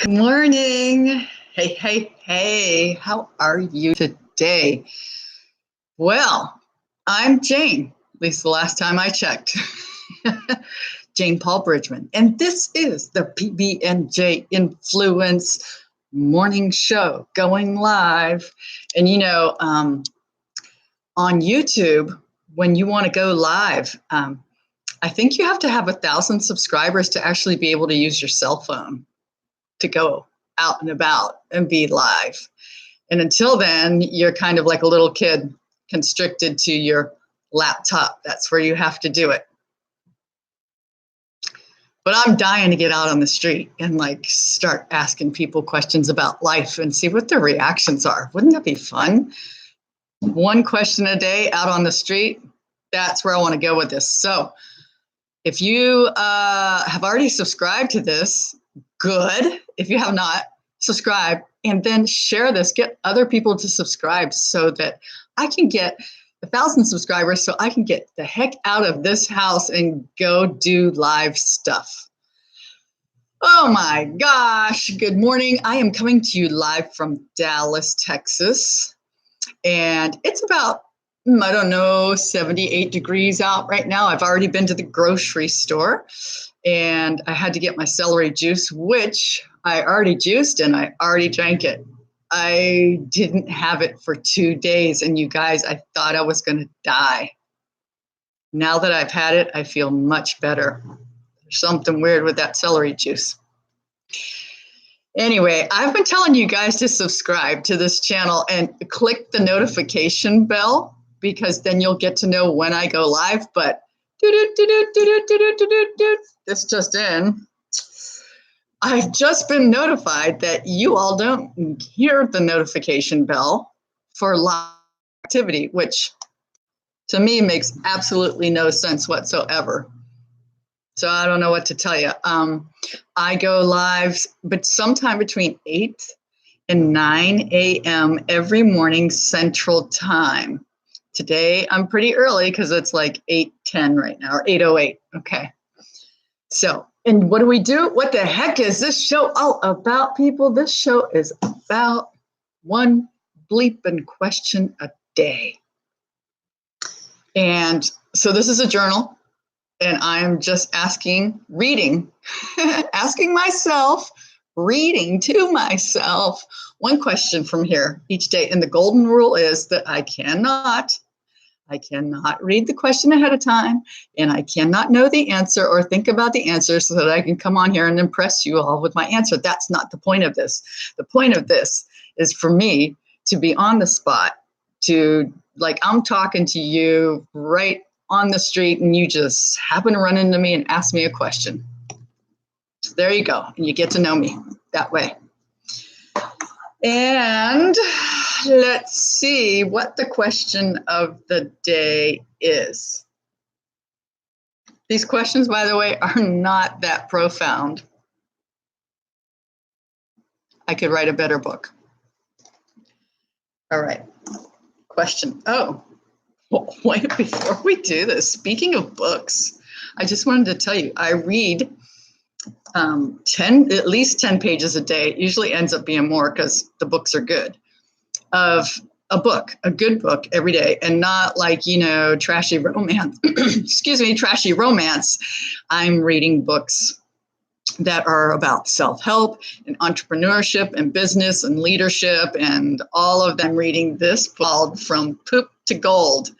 Good morning. Hey, hey, hey. How are you today? Well, I'm Jane, at least the last time I checked. Jane Paull-Bridgeman. And this is the PB&J Influence Morning Show going live. And on YouTube, when you want to go live, I think you have to have 1,000 subscribers to actually be able to use your cell phone to go out and about and be live. And until then, you're kind of like a little kid constricted to your laptop. That's where you have to do it. But I'm dying to get out on the street and start asking people questions about life and see what their reactions are. Wouldn't that be fun? One question a day out on the street. That's where I want to go with this. So if you have already subscribed to this, good. If you have not, subscribe and then share this. Get other people to subscribe so that I can get 1,000 subscribers so I can get the heck out of this house and go do live stuff. Oh my gosh. Good morning. I am coming to you live from Dallas, Texas. And it's about 78 degrees out right now. I've already been to the grocery store and I had to get my celery juice, which I already juiced and I already drank it. I didn't have it for 2 days. And you guys, I thought I was going to die. Now that I've had it, I feel much better. There's something weird with that celery juice. Anyway, I've been telling you guys to subscribe to this channel and click the notification bell because then you'll get to know when I go live. But this just in. I've just been notified that you all don't hear the notification bell for live activity, which to me makes absolutely no sense whatsoever. So I don't know what to tell you. I go live, but sometime between 8 and 9 a.m. every morning Central Time. Today I'm pretty early because it's like 8:10 right now, or 8:08. Okay. So, and what do we do? What the heck is this show all about, people? This show is about one bleeping question a day. And so this is a journal. And I'm just asking myself, reading to myself one question from here each day. And the golden rule is that I cannot read the question ahead of time, and I cannot know the answer or think about the answer so that I can come on here and impress you all with my answer. That's not the point of this. The point of this is for me to be on the spot, to I'm talking to you right on the street and you just happen to run into me and ask me a question. So there you go. And you get to know me that way. And let's see what the question of the day is. These questions, by the way, are not that profound. I could write a better book. All right. Question. Oh. Well, wait, before we do this, speaking of books, I just wanted to tell you, I read at least 10 pages a day. It usually ends up being more because the books are good, of a good book every day, and not trashy romance. Trashy romance. I'm reading books that are about self-help and entrepreneurship and business and leadership and all of them. Reading this called From Poop to Gold.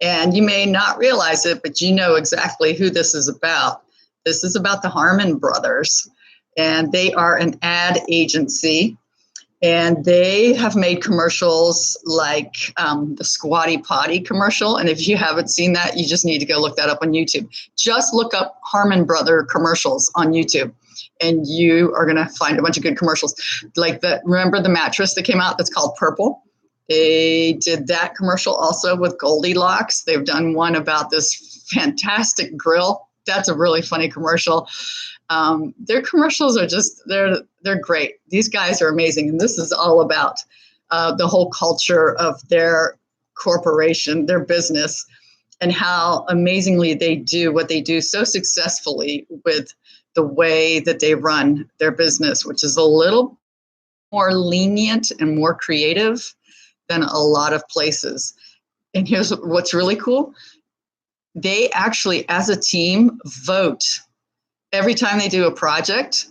And you may not realize it, but you know exactly who this is about. This is about the Harmon brothers, and they are an ad agency, and they have made commercials like the Squatty Potty commercial. And if you haven't seen that, you just need to go look that up on YouTube. Just look up Harmon brother commercials on YouTube, and you are going to find a bunch of good commercials. Remember the mattress that came out that's called Purple? They did that commercial also with Goldilocks. They've done one about this fantastic grill. That's a really funny commercial. Their commercials are just, they're great. These guys are amazing. And this is all about the whole culture of their corporation, their business, and how amazingly they do what they do so successfully with the way that they run their business, which is a little more lenient and more creative than a lot of places. And here's what's really cool. They actually, as a team, vote. Every time they do a project,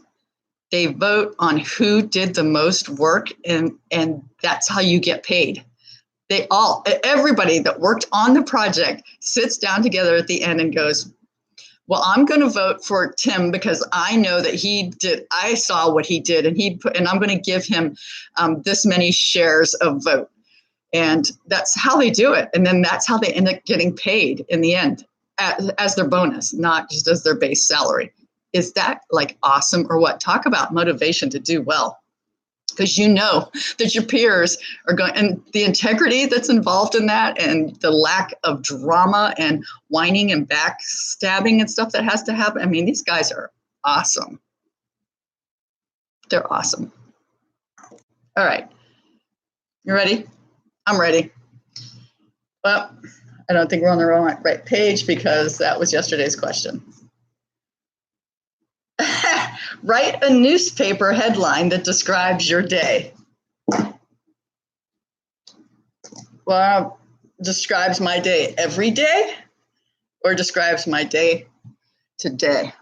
they vote on who did the most work, and that's how you get paid. Everybody that worked on the project sits down together at the end and goes, well, I'm going to vote for Tim because I know that I saw what he did, and I'm going to give him this many shares of vote. And that's how they do it. And then that's how they end up getting paid in the end as their bonus, not just as their base salary. Is that like awesome or what? Talk about motivation to do well. Because you know that your peers are going, and the integrity that's involved in that, and the lack of drama and whining and backstabbing and stuff that has to happen. I mean, these guys are awesome. They're awesome. All right. You ready? I'm ready. Well, I don't think we're on the right page because that was yesterday's question. Write a newspaper headline that describes your day. Well, describes my day every day or describes my day today?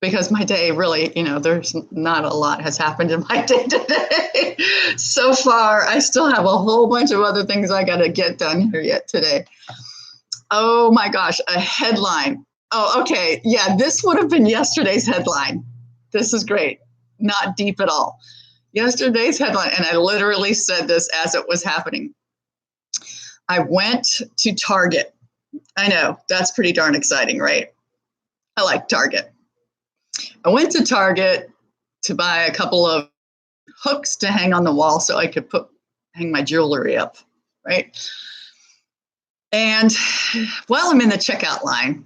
Because my day really, there's not a lot has happened in my day today. So far, I still have a whole bunch of other things I got to get done here yet today. Oh my gosh, a headline. Oh, okay. Yeah, this would have been yesterday's headline. This is great. Not deep at all. Yesterday's headline, and I literally said this as it was happening. I went to Target. I know, that's pretty darn exciting, right? I like Target. I went to Target to buy a couple of hooks to hang on the wall so I could hang my jewelry up, right? And while I'm in the checkout line,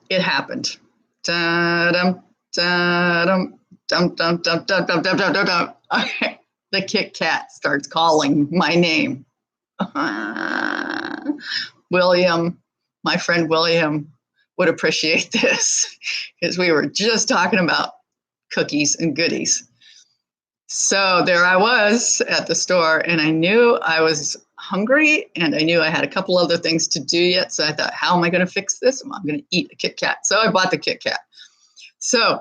it happened. Da-dum, da-dum, dum, dum, dum, dum, dum, dum, dum, dum, dum. Okay. The Kit Kat starts calling my name. William, my friend William, would appreciate this because we were just talking about cookies and goodies. So there I was at the store, and I knew I was hungry, and I knew I had a couple other things to do yet. So I thought, how am I going to fix this? Well, I'm going to eat a Kit Kat. So I bought the Kit Kat. So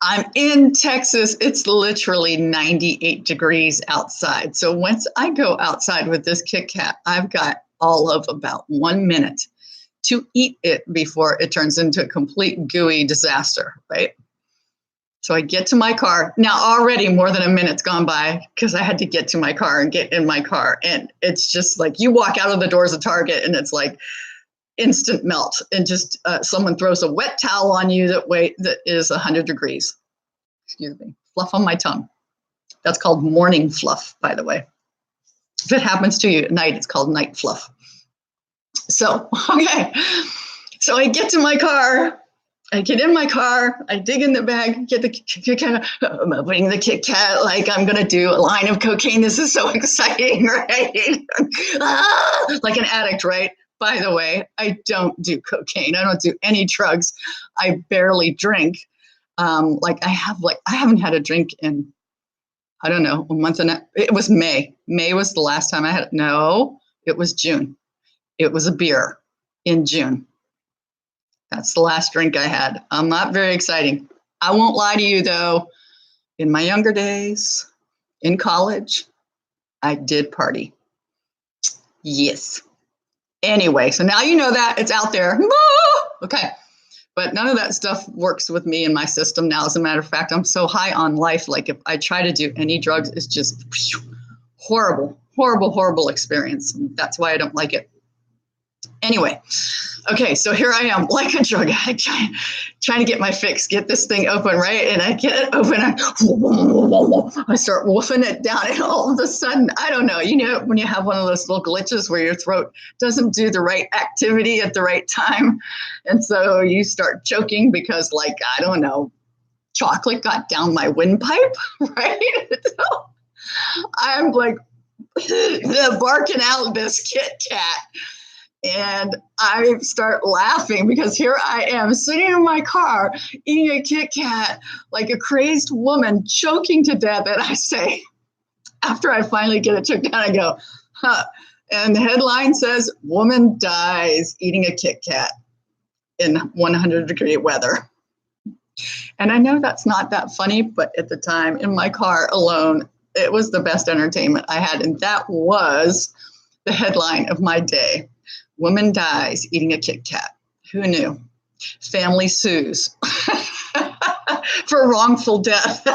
I'm in Texas. It's literally 98 degrees outside. So once I go outside with this Kit Kat, I've got all of about 1 minute to eat it before it turns into a complete gooey disaster, right? So I get to my car. Now already more than a minute's gone by because I had to get to my car and get in my car. And it's just like you walk out of the doors of Target and it's like instant melt. And just someone throws a wet towel on you that is 100 degrees. Excuse me. Fluff on my tongue. That's called morning fluff, by the way. If it happens to you at night, it's called night fluff. So, okay. So I get to my car. I get in my car, I dig in the bag, get the Kit Kat, I'm opening the Kit Kat like I'm going to do a line of cocaine. This is so exciting, right? Like an addict, right? By the way, I don't do cocaine. I don't do any drugs. I barely drink. I haven't had a drink in, I don't know, a month and it was May. May was the last time I had, no, it was June. It was a beer in June. That's the last drink I had. Not very exciting. I won't lie to you though. In my younger days, in college, I did party. Yes. Anyway, so now you know that it's out there. Okay. But none of that stuff works with me in my system now. As a matter of fact, I'm so high on life. Like if I try to do any drugs, it's just horrible, horrible, horrible experience. That's why I don't like it. Anyway, okay, so here I am, like a drug addict, trying to get my fix, get this thing open, right? And I get it open, I start wolfing it down, and all of a sudden, I don't know, when you have one of those little glitches where your throat doesn't do the right activity at the right time, and so you start choking because, I don't know, chocolate got down my windpipe, right? So I'm like barking out this Kit Kat. And I start laughing because here I am sitting in my car eating a Kit Kat like a crazed woman, choking to death. And I say, after I finally get it took down, I go, huh. And the headline says, "Woman dies eating a Kit Kat in 100-degree weather." And I know that's not that funny, but at the time in my car alone, it was the best entertainment I had. And that was the headline of my day. Woman dies eating a Kit Kat. Who knew? Family sues for wrongful death.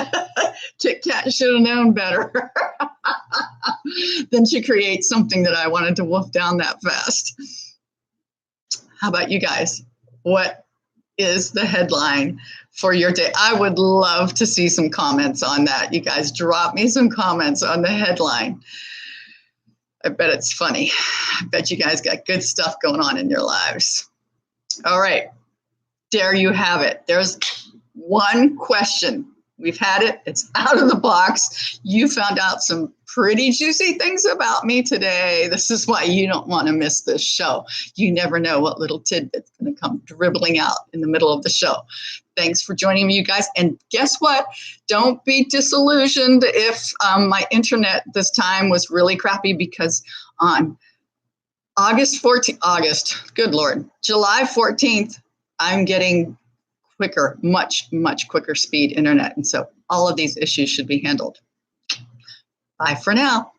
Kit Kat should have known better than to create something that I wanted to wolf down that fast. How about you guys? What is the headline for your day? I would love to see some comments on that. You guys drop me some comments on the headline. I bet it's funny. I bet you guys got good stuff going on in your lives. All right. There you have it. There's one question. We've had it. It's out of the box. You found out some pretty juicy things about me today. This is why you don't want to miss this show. You never know what little tidbit's going to come dribbling out in the middle of the show. Thanks for joining me, you guys. And guess what? Don't be disillusioned if my internet this time was really crappy, because on July 14th, I'm getting quicker, much quicker speed internet. And so all of these issues should be handled. Bye for now.